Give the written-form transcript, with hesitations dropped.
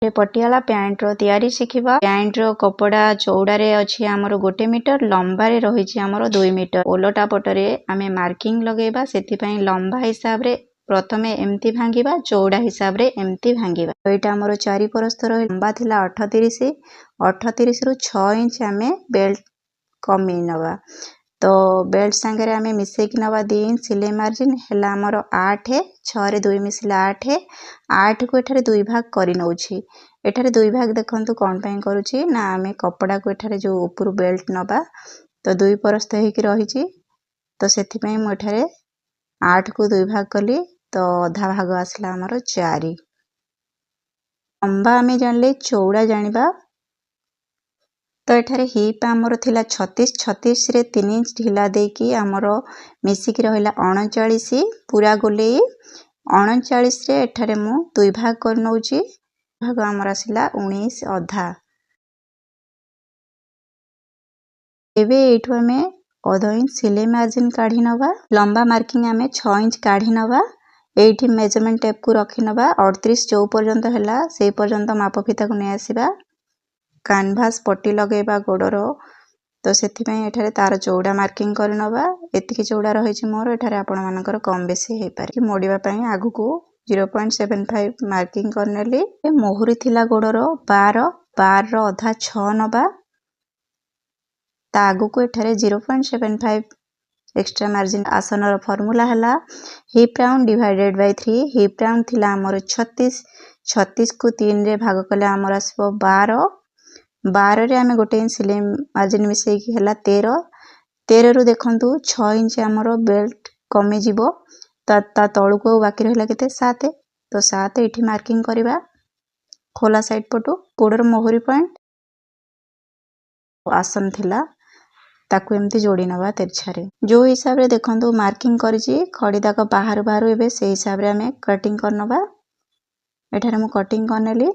Patiala pant रो तैयारी शिखिबा। Pant रो कपड़ा चौड़ारे अछि हमर 1 मीटर, लंबारे रहिछि हमर 2 मीटर। ओलटा पटरे आमे मार्किंग लगेबा, सेति पई लंबा हिसाब रे प्रथमे एमती भांगिबा, चौड़ा हिसाब रे एमती भांगिबा। एटा हमर 4 परस्थ रहि लंबा थिला 38 रु 6 इंच आमे बेल्ट कमी नबा। तो बेल्ट संगे आमे मिसे कि नबा 2 इंच सिलाई मार्जिन हैला हमर 8 6 रे 2 मिसला 8 को एठारे 2 भाग करि नउछि। एठारे 2 भाग देखंतु कोन पई करूछि ना आमे कपड़ा को एठारे जो ऊपर बेल्ट नबा तो 2 परस्थ हे कि रहिछि, तो सेति पई मो एठारे 8 को 2 भाग कली, तो आधा भाग आसला हमर 4। लंबा आमे जानले चौड़ा जानिबा। तो एठारे हिप आमर थिला 36 रे 3 इंच ढिला देकी आमर मिसिकी रहिला 39, पूरा गोलेई 39 रे एठारे मु 2 भाग कर नउची। भाग आमर आसिला 19 अधा। एबे एठो आमे अधा इंच सिलाई मार्जिन काढी नबा। लंबा मार्किंग आमे 6 इंच काढी नबा। एठी मेजरमेंट टेप को रखी नबा। 38 जो पर्यंत हैला से पर्यंत माप फिता को नै आसीबा। कैनवास पट्टी लगेबा गोडरो, तो सेति पई एठारे तार चौड़ा मार्किंग कर नबा। एतिकी चौड़ा रहिछि मोर, एठारे आपण मानकर कम बेसी हे पारे। मोडिबा पई आगु को 0.75 मार्किंग करनेली। ए मोहरी थिला गोडरो 12 रो अधा 6 नबा। ता आगु को एठारे 0.75 एक्स्ट्रा मार्जिन। आसनर फार्मूला हला hip round divided by 3। Hip round थिला हमर 36 को 3 रे भाग कले हमर आसबो 12 रे आमे गोटे इंच सिलाई मार्जिन मिसई की हला 13 रु देखंतु 6 इंच हमरो बेल्ट कमी जिवो। ता तळु को बाकी रहला केते 7, तो 7 एठी मार्किंग करिबा। खोला साइड पटु गोडर मोहरी पॉइंट आसन थिला ताकू एमती जोड़ी नबा तेरछारे। जो हिसाब रे देखंतु मार्किंग करिछि खड़ी दाग बाहर एबे से हिसाब रे आमे कटिंग कर नबा। एठारे मु कटिंग करनेली।